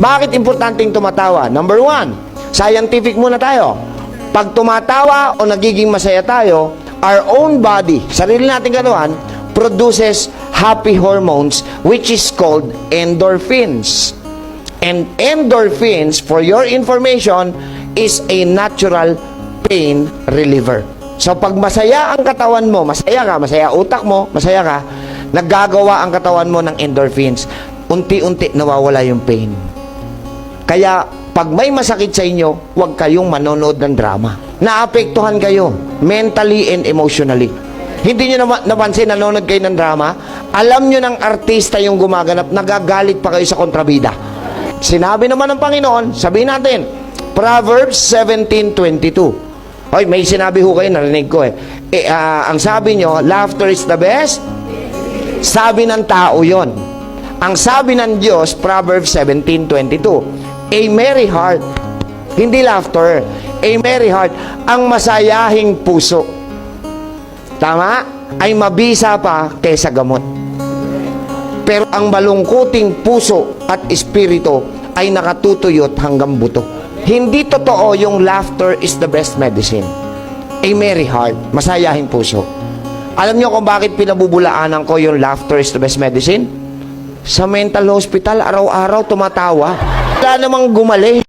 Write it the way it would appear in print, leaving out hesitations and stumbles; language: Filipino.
Bakit importanteng tumatawa? Number one, scientific muna tayo. Pag tumatawa o nagiging masaya tayo, our own body, sarili nating katawan, produces happy hormones which is called endorphins. And endorphins, for your information, is a natural pain reliever. So pag masaya ang katawan mo, masaya ka, masaya utak mo, masaya ka, naggagawa ang katawan mo ng endorphins. Unti-unti nawawala yung pain. Kaya pag may masakit sa inyo, huwag kayong manonood ng drama. Naapektuhan kayo mentally and emotionally. Hindi nyo napansin, nanonood kayo ng drama, alam nyo ng artista yung gumaganap, nagagalit pa kayo sa kontrabida. Sinabi naman ng Panginoon, sabihin natin, Proverbs 17:22. Hoy, may sinabi ho kayo, narinig ko ang sabi nyo, laughter is the best. Sabi ng tao yon. Ang sabi ng Diyos, Proverbs 17:22, a merry heart, hindi laughter, a merry heart, ang masayahing puso. Tama? Ay mabisa pa kaysa gamot. Pero ang malungkuting puso at espiritu ay nakatutuyot hanggang buto. Hindi totoo yung laughter is the best medicine. A merry heart, masayahing puso. Alam niyo kung bakit pinabubulaanan ko yung laughter is the best medicine? Sa mental hospital, araw-araw tumatawa. Wala namang gumaling.